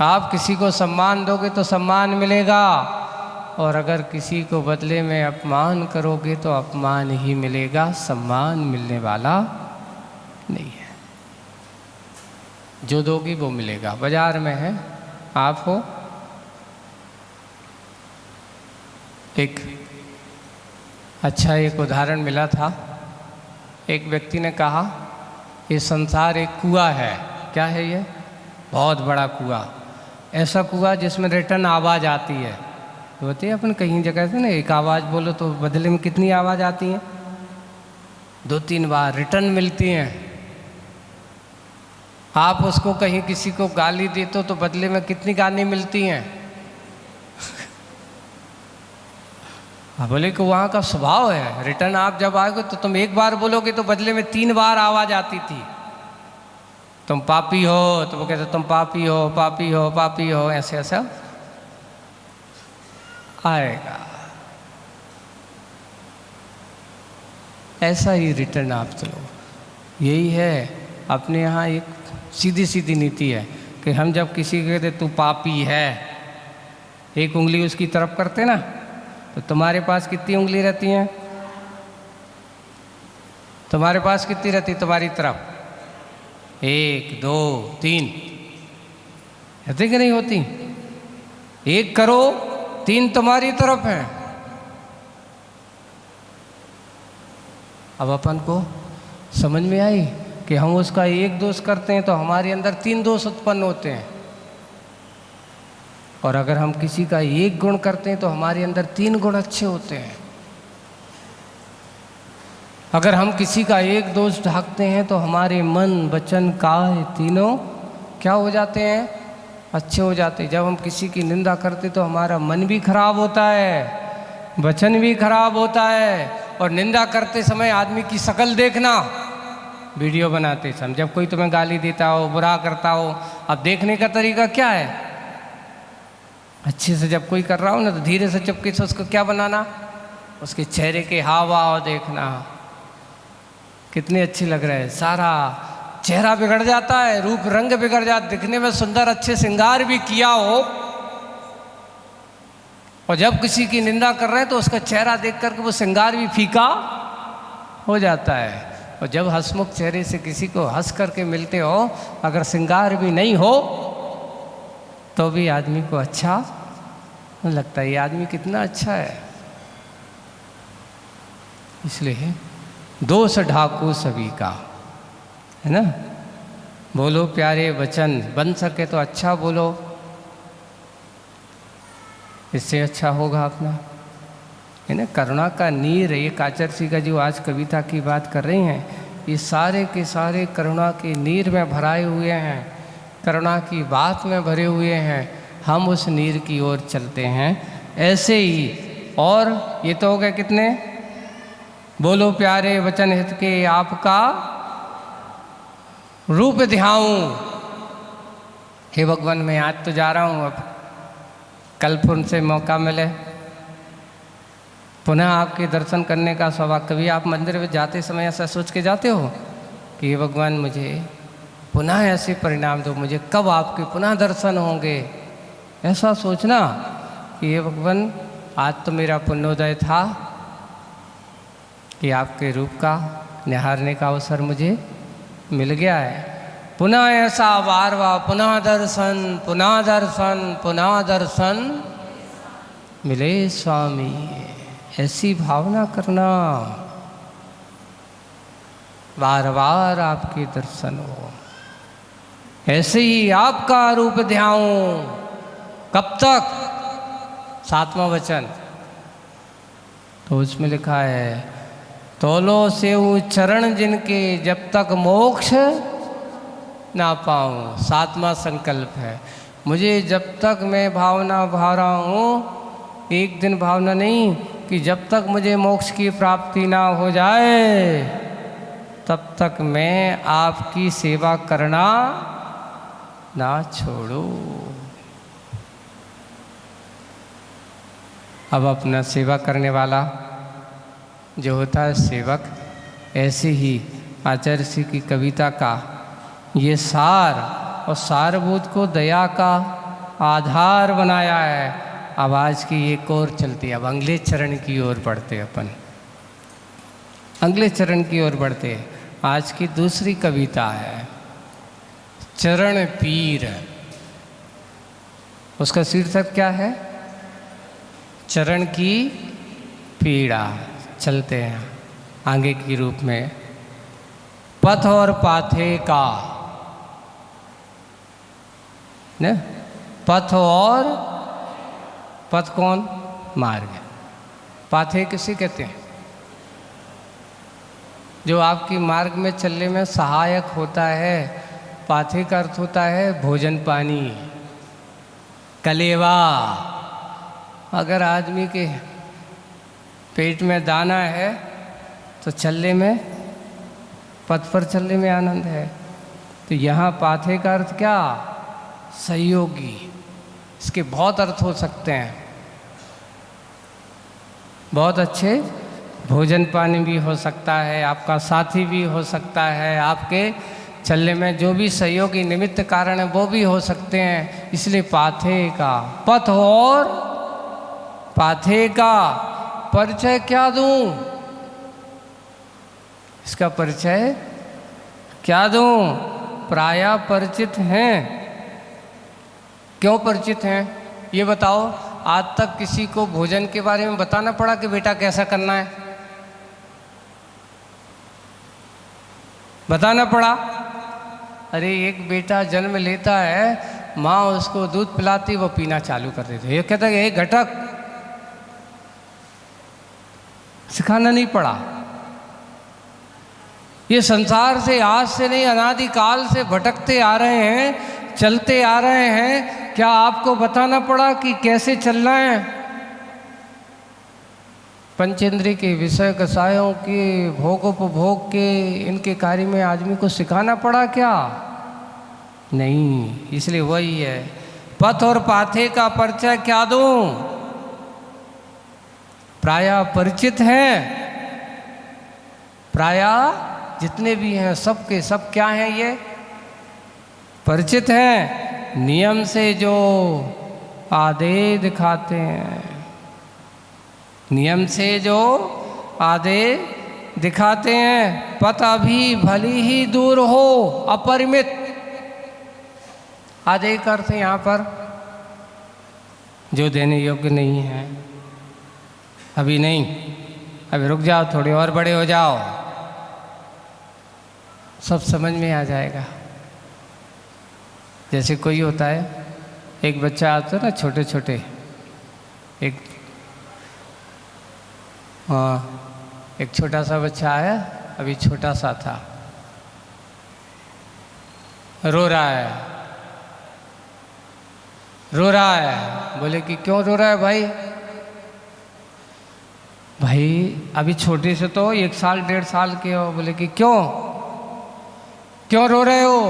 S1: आप किसी को सम्मान दोगे तो सम्मान मिलेगा, और अगर किसी को बदले में अपमान करोगे तो अपमान ही मिलेगा, सम्मान मिलने वाला नहीं है। जो दोगी वो मिलेगा। बाजार में है, आप हो, एक उदाहरण मिला था। एक व्यक्ति ने कहा ये संसार एक कुआं है। क्या है ये? बहुत बड़ा कुआं। ऐसा कुआं जिसमें रिटर्न आवाज़ आती है। तो होती है अपन कहीं जगह से ना, एक आवाज़ बोलो तो बदले में कितनी आवाज़ आती है? 2-3 बार रिटर्न मिलती हैं। आप उसको कहीं किसी को गाली देते हो तो बदले में कितनी गाली मिलती हैं? बोले कि वहाँ का स्वभाव है, रिटर्न आप जब आओगे तो तुम एक बार बोलोगे तो बदले में 3 बार आवाज़ आती थी। तुम पापी हो तो वो कहते तुम पापी हो, पापी हो, पापी हो, ऐसे ऐसा आएगा। ऐसा ही रिटर्न आप चलो। यही है अपने यहाँ एक सीधी सीधी नीति है कि हम जब किसी को कहते तू पापी है, एक उंगली उसकी तरफ करते ना, तो तुम्हारे पास कितनी उंगली रहती हैं? तुम्हारे पास कितनी रहती तुम्हारी तरफ? 1, 2, 3 रहती कि नहीं होती? 1 करो, 3 तुम्हारी तरफ हैं। अब अपन को समझ में आई कि हम उसका 1 दोष करते हैं तो हमारे अंदर 3 दोष उत्पन्न होते हैं, और अगर हम किसी का 1 गुण करते हैं तो हमारे अंदर 3 गुण अच्छे होते हैं। अगर हम किसी का 1 दोष ढांकते हैं तो हमारे मन, वचन, काया तीनों क्या हो जाते हैं? अच्छे हो जाते हैं। जब हम किसी की निंदा करते तो हमारा मन भी खराब होता है, वचन भी खराब होता है, और निंदा करते समय आदमी की शक्ल देखना, वीडियो बनाते समय जब कोई तुम्हें गाली देता हो, बुरा करता हो, अब देखने का तरीका क्या है? अच्छे से जब कोई कर रहा हो ना तो धीरे से चुपके से उसको क्या बनाना, उसके चेहरे के हाव भाव देखना, कितने अच्छे लग रहे हैं। सारा चेहरा बिगड़ जाता है, रूप रंग बिगड़ जाता, दिखने में सुंदर, अच्छे श्रृंगार भी किया हो, और जब किसी की निंदा कर रहे हैं तो उसका चेहरा देख करके वो श्रृंगार भी फीका हो जाता है। और जब हंसमुख चेहरे से किसी को हंस करके मिलते हो, अगर श्रृंगार भी नहीं हो तो भी आदमी को अच्छा लगता है, ये आदमी कितना अच्छा है। इसलिए दोष ढाकू सभी का, है ना। बोलो प्यारे वचन, बन सके तो अच्छा बोलो, इससे अच्छा होगा अपना, है ना। करुणा का नीर, एक आचार्य का जो आज कविता की बात कर रही हैं, ये सारे के सारे करुणा के नीर में भराए हुए हैं, करुणा की बात में भरे हुए हैं। हम उस नीर की ओर चलते हैं ऐसे ही। और ये तो हो गए कितने, बोलो प्यारे वचन हित के आपका रूप ध्याऊं। हे भगवान, मैं आज तो जा रहा हूँ, अब कल फिर से मौका मिले पुनः आपके दर्शन करने का सौभाग्य। कभी आप मंदिर में जाते समय ऐसा सोच के जाते हो कि हे भगवान, मुझे पुनः ऐसे परिणाम दो, मुझे कब आपके पुनः दर्शन होंगे? ऐसा सोचना कि हे भगवान, आज तो मेरा पुण्योदय था कि आपके रूप का निहारने का अवसर मुझे मिल गया है। पुनः ऐसा बार बार पुनः दर्शन, पुनः दर्शन, पुनः दर्शन मिले स्वामी, ऐसी भावना करना, बार बार आपके दर्शन हो। ऐसे ही आपका रूप ध्याऊं, कब तक? 7वां वचन तो उसमें लिखा है, तोलो से वो चरण जिनके जब तक मोक्ष ना पाऊँ। 7वां संकल्प है, मुझे जब तक मैं भावना भा रहा हूँ, एक दिन भावना नहीं कि जब तक मुझे मोक्ष की प्राप्ति ना हो जाए तब तक मैं आपकी सेवा करना ना छोड़ो। अब अपना सेवा करने वाला जो होता है सेवक, ऐसे ही आचार्य श्री की कविता का ये सार और सारभूत को दया का आधार बनाया है। अब आज की एक और चलती है, अब अगले चरण की ओर बढ़ते अपन, अगले चरण की ओर बढ़ते। आज की दूसरी कविता है चरण पीर। उसका शीर्षक क्या है? चरण की पीड़ा। चलते हैं आगे की रूप में। पथ और पाथे का, ने पथ और पथ कौन? मार्ग। पाथे किसे कहते हैं? जो आपकी मार्ग में चलने में सहायक होता है। पाथे का अर्थ होता है भोजन पानी, कलेवा। अगर आदमी के पेट में दाना है तो चलने में, पथ पर चलने में आनंद है। तो यहाँ पाथे का अर्थ क्या? सहयोगी। इसके बहुत अर्थ हो सकते हैं, बहुत अच्छे। भोजन पानी भी हो सकता है, आपका साथी भी हो सकता है, आपके चलने में जो भी सहयोगी निमित्त कारण है वो भी हो सकते हैं। इसलिए पाथे का, पथ और पाथे का परिचय क्या दूं? इसका परिचय क्या दूं? प्रायः परिचित हैं। क्यों परिचित हैं ये बताओ। आज तक किसी को भोजन के बारे में बताना पड़ा कि बेटा कैसा करना है? बताना पड़ा? अरे एक बेटा जन्म लेता है, माँ उसको दूध पिलाती, वो पीना चालू कर देती। ये कहता है एक घटक, सिखाना नहीं पड़ा। ये संसार से आज से नहीं, अनादि काल से भटकते आ रहे हैं, चलते आ रहे हैं। क्या आपको बताना पड़ा कि कैसे चलना है? पंचेंद्रिय के विषय कसायों के भोगोपभोग के इनके कार्य में आदमी को सिखाना पड़ा क्या? नहीं। इसलिए वही है, पथ और पाथे का परिचय क्या दूं? प्रायः परिचित हैं, प्रायः जितने भी हैं सबके सब क्या हैं? ये परिचित हैं। नियम से जो आधे दिखाते हैं, नियम से जो आधे दिखाते हैं, पथ अभी भली ही दूर हो अपरिमित। आधे का अर्थ यहाँ पर जो देने योग्य नहीं है। अभी नहीं, अभी रुक जाओ, थोड़े और बड़े हो जाओ, सब समझ में आ जाएगा। जैसे कोई होता है, एक बच्चा आता है ना, छोटे छोटे, एक छोटा सा बच्चा आया, अभी छोटा सा था, रो रहा है। बोले कि क्यों रो रहा है भाई? भाई अभी छोटे से तो 1 साल 1.5 साल के हो। बोले कि क्यों रो रहे हो?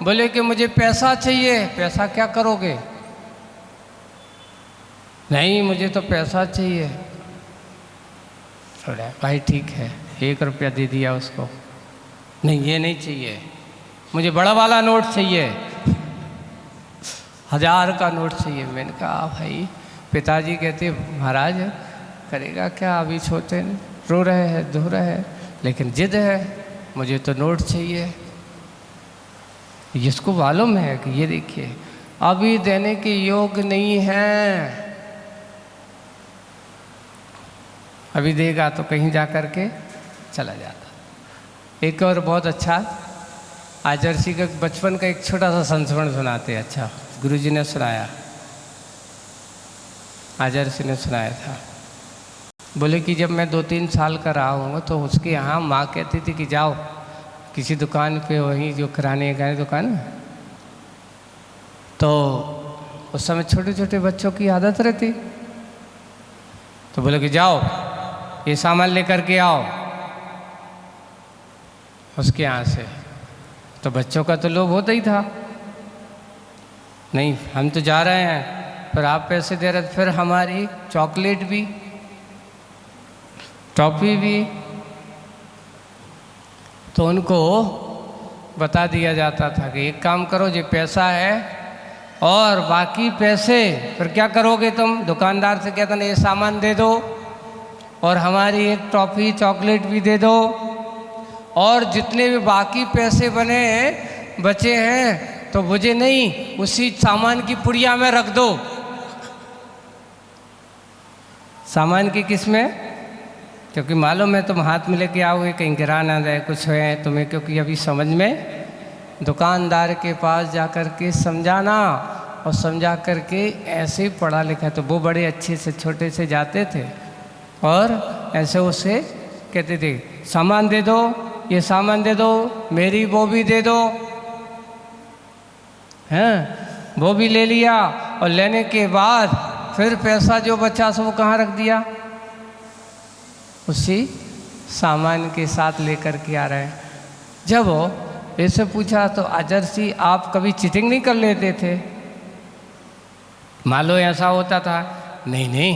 S1: बोले कि मुझे पैसा चाहिए। पैसा क्या करोगे? नहीं, मुझे तो पैसा चाहिए। भाई ठीक है, 1 रुपया दे दिया उसको। नहीं, ये नहीं चाहिए, मुझे बड़ा वाला नोट चाहिए, 1000 का नोट चाहिए। मैंने कहा भाई, पिताजी कहते महाराज करेगा क्या, अभी छोटे रो रहे हैं, धो रहे हैं, लेकिन जिद है, मुझे तो नोट चाहिए। इसको मालूम है कि ये देखिए अभी देने के योग नहीं है, अभी देगा तो कहीं जा कर के चला जाता। एक और बहुत अच्छा आदर्शी का बचपन का एक छोटा सा संस्मरण सुनाते। अच्छा, गुरुजी ने सुनाया, आदर्शी ने सुनाया था। बोले कि जब मैं 2-3 साल का रहा हूँ तो उसके यहाँ माँ कहती थी कि जाओ किसी दुकान पे, वहीं जो किराने का दुकान, तो उस समय छोटे छोटे बच्चों की आदत रहती, तो बोले कि जाओ ये सामान लेकर के आओ उसके यहाँ से। तो बच्चों का तो लोभ होता ही था, नहीं हम तो जा रहे हैं, पर आप पैसे दे रहे, फिर हमारी चॉकलेट भी, टॉफ़ी भी। तो उनको बता दिया जाता था कि एक काम करो, ये पैसा है और बाकी पैसे फिर क्या करोगे तुम? दुकानदार से कहता ना, ये सामान दे दो और हमारी एक टॉफ़ी चॉकलेट भी दे दो, और जितने भी बाकी पैसे बचे हैं तो मुझे नहीं, उसी सामान की पुड़िया में रख दो। सामान की किस में? क्योंकि मालूम है तुम हाथ में लेके आओगे, कहीं गिरा ना जाए, कुछ है तुम्हें, क्योंकि अभी समझ में, दुकानदार के पास जा कर के समझाना, और समझा कर के ऐसे ही पढ़ा लिखा। तो वो बड़े अच्छे से छोटे से जाते थे और ऐसे उसे कहते थे सामान दे दो, ये सामान दे दो, मेरी वो भी दे दो, हैं वो भी ले लिया, और लेने के बाद फिर पैसा जो बचा सो वो कहाँ रख दिया? उसी सामान के साथ लेकर के आ रहे हैं। जब वो ऐसे पूछा तो आदर्शी आप कभी चीटिंग नहीं कर लेते थे? मान लो ऐसा होता था, नहीं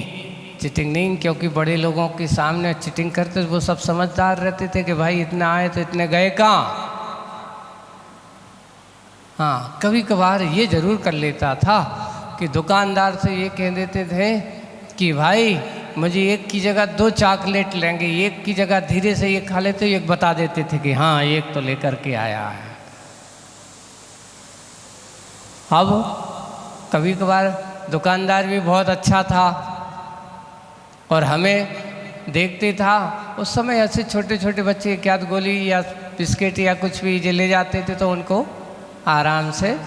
S1: चीटिंग नहीं, क्योंकि बड़े लोगों के सामने चीटिंग करते वो सब समझदार रहते थे कि भाई इतना आए तो इतने गए कहाँ। हाँ, कभी कभार ये जरूर कर लेता था कि दुकानदार से ये कह देते थे कि भाई मुझे 1 की जगह 2 चॉकलेट लेंगे, 1 की जगह धीरे से ये खा लेते, एक बता देते थे कि हाँ 1 तो लेकर के आया है। अब कभी कभार दुकानदार भी बहुत अच्छा था और हमें देखते था। उस समय ऐसे छोटे छोटे बच्चे क्या गोली या बिस्किट या कुछ भी जो ले जाते थे तो उनको आराम से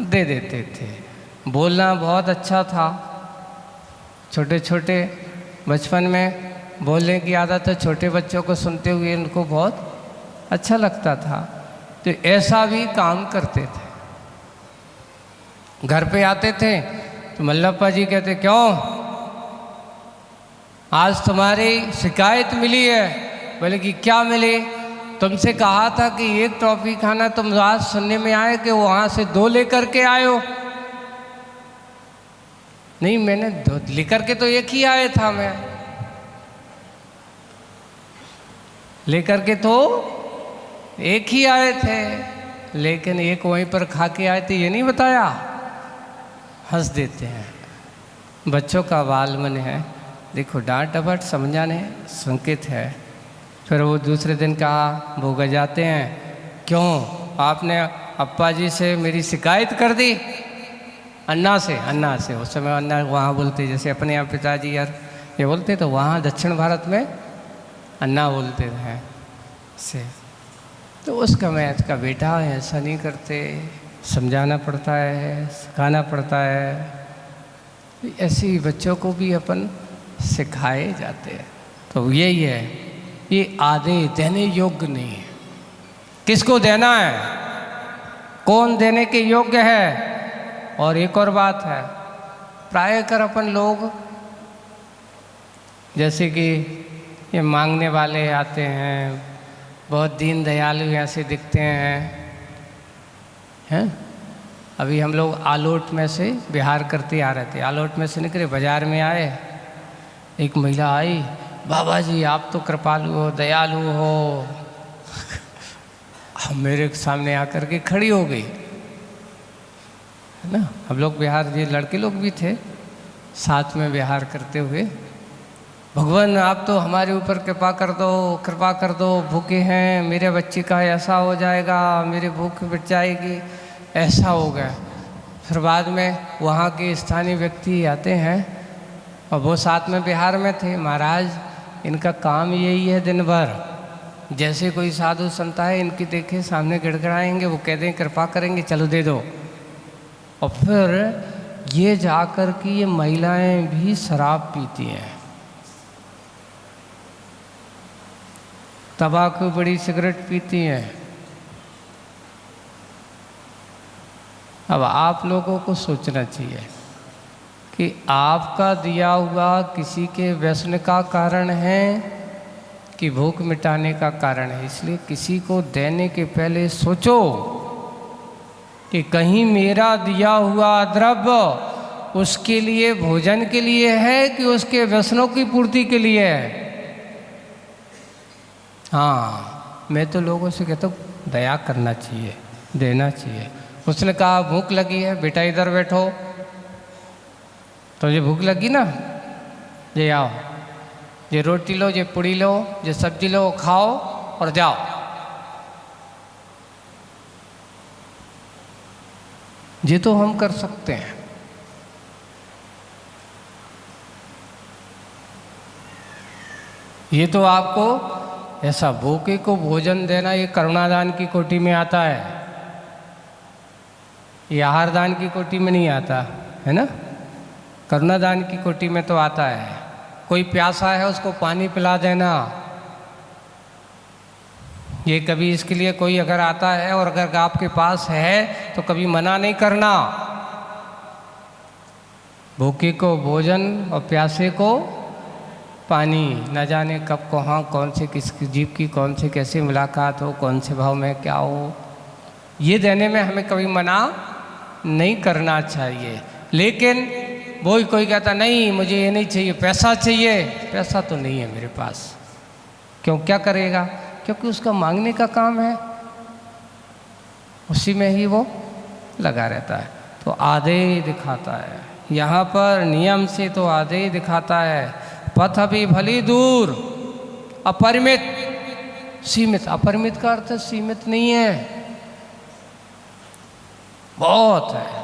S1: दे देते थे। बोलना बहुत अच्छा था, छोटे छोटे बचपन में बोलने की आदत है, छोटे बच्चों को सुनते हुए उनको बहुत अच्छा लगता था। तो ऐसा भी काम करते थे। घर पे आते थे तो मल्लप्पा जी कहते क्यों आज तुम्हारी शिकायत मिली है। बोले कि क्या मिली? तुमसे कहा था कि एक टॉफ़ी खाना, तुम आज सुनने में आए कि वहाँ से 2 लेकर के आए हो। नहीं, मैंने 2 लेकर के तो एक ही आया था, मैं लेकर के तो एक ही आए थे, लेकिन एक वहीं पर खा के आए थे, ये नहीं बताया। हंस देते हैं। बच्चों का बाल मन है, देखो डांट डपट समझाने संकेत है। फिर वो दूसरे दिन कहा, भूख जाते हैं, क्यों आपने अप्पा जी से मेरी शिकायत कर दी? अन्ना से उस समय अन्ना वहाँ बोलते, जैसे अपने यहाँ पिताजी यार ये बोलते, तो वहाँ दक्षिण भारत में अन्ना बोलते हैं से। तो उसका मैं इसका बेटा ऐसा नहीं करते, समझाना पड़ता है, सिखाना पड़ता है। ऐसे ही बच्चों को भी अपन सिखाए जाते हैं। तो यही है, ये आधे देने योग्य नहीं है। किसको देना है, कौन देने के योग्य है? और एक और बात है, प्राय कर अपन लोग जैसे कि ये मांगने वाले आते हैं, बहुत दीन दयालु ऐसे दिखते हैं। अभी हम लोग आलोट में से बिहार करते आ रहे थे, आलोट में से निकले, बाजार में आए, एक महिला आई, बाबा जी आप तो कृपालु हो, दयालु हो। मेरे सामने आकर के खड़ी हो गई, है ना। हम लोग बिहार, ये लड़के लोग भी थे साथ में बिहार करते हुए, भगवान आप तो हमारे ऊपर कृपा कर दो, भूखे हैं, मेरे बच्चे का ऐसा हो जाएगा, मेरी भूख मिट जाएगी, ऐसा हो गया। फिर बाद में वहाँ के स्थानीय व्यक्ति आते हैं और वो साथ में बिहार में थे। महाराज इनका काम यही है, दिन भर जैसे कोई साधु संत है, इनकी देखे सामने गिड़गिड़ाएंगे, वो कह दें कृपा करेंगे, चलो दे दो। और फिर ये जाकर कि ये महिलाएं भी शराब पीती हैं, तंबाकू बड़ी सिगरेट पीती हैं। अब आप लोगों को सोचना चाहिए कि आपका दिया हुआ किसी के व्यसन का कारण है कि भूख मिटाने का कारण है। इसलिए किसी को देने के पहले सोचो कि कहीं मेरा दिया हुआ द्रव्य उसके लिए, भोजन के लिए है कि उसके व्यसनों की पूर्ति के लिए है। हाँ, मैं तो लोगों से कहता हूँ दया करना चाहिए, देना चाहिए। उसने कहा भूख लगी है, बेटा इधर बैठो, तो ये भूख लगी ना, ये आओ, ये रोटी लो, ये पूड़ी लो, ये सब्जी लो, खाओ और जाओ। ये तो हम कर सकते हैं। ये तो आपको ऐसा भूखे को भोजन देना, ये करुणादान की कोटि में आता है, ये आहार दान की कोटि में नहीं आता है ना। करुणादान की कोटि में तो आता है। कोई प्यासा है उसको पानी पिला देना, ये कभी इसके लिए कोई अगर आता है और अगर आपके पास है तो कभी मना नहीं करना। भूखे को भोजन और प्यासे को पानी, न जाने कब कहाँ कौन से किस जीव की कौन से कैसे मुलाकात हो, कौन से भाव में क्या हो, ये देने में हमें कभी मना नहीं करना चाहिए। लेकिन वही कोई कहता नहीं मुझे ये नहीं चाहिए, पैसा चाहिए, पैसा तो नहीं है मेरे पास, क्यों, क्या करेगा? क्योंकि उसका मांगने का काम है, उसी में ही वो लगा रहता है। तो आधे दिखाता है, यहाँ पर नियम से तो आधे दिखाता है। पथ भी भली दूर, अपरिमित, सीमित। अपरिमित का अर्थ सीमित नहीं है, बहुत है।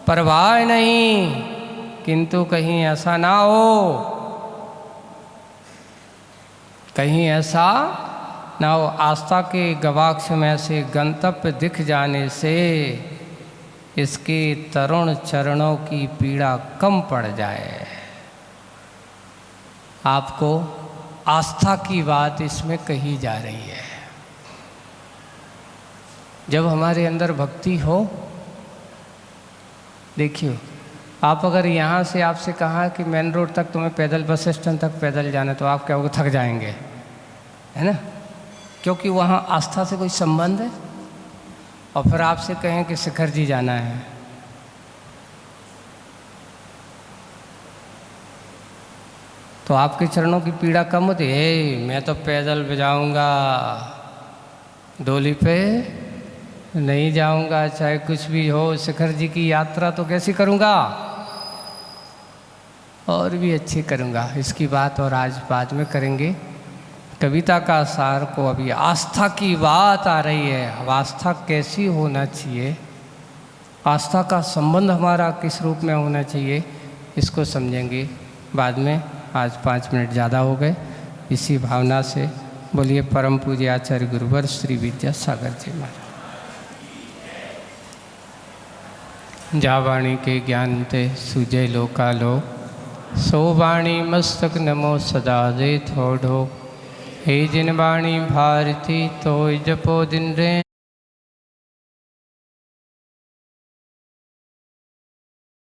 S1: परवाह नहीं, किंतु कहीं ऐसा ना हो, कहीं ऐसा ना हो आस्था के गवाक्ष में से गंतव्य दिख जाने से इसके तरुण चरणों की पीड़ा कम पड़ जाए। आपको आस्था की बात इसमें कही जा रही है। जब हमारे अंदर भक्ति हो, देखिए आप अगर यहाँ से आपसे कहा कि मेन रोड तक तुम्हें पैदल, बस स्टैंड तक पैदल जाना, तो आप क्या होगा, थक जाएंगे, है ना, क्योंकि वहाँ आस्था से कोई संबंध है। और फिर आपसे कहें कि शिखर जी जाना है, तो आपके चरणों की पीड़ा कम होती है। मैं तो पैदल बजाऊंगा, डोली पे नहीं जाऊंगा, चाहे कुछ भी हो, शिखर जी की यात्रा तो कैसी करूंगा, और भी अच्छी करूंगा। इसकी बात और आज बाद में करेंगे। कविता का सार को अभी आस्था की बात आ रही है। अब आस्था कैसी होना चाहिए, आस्था का संबंध हमारा किस रूप में होना चाहिए, इसको समझेंगे बाद में। आज 5 मिनट ज़्यादा हो गए। इसी भावना से बोलिए परम पूज्य आचार्य गुरुवर श्री विद्यासागर जी महाराज। जा वाणी के ज्ञान ते सुजय लोकालो, सो वाणी मस्तक नमो सदा दे थोड़ो। हे जिन वाणी भारती तो जपो दिन रे।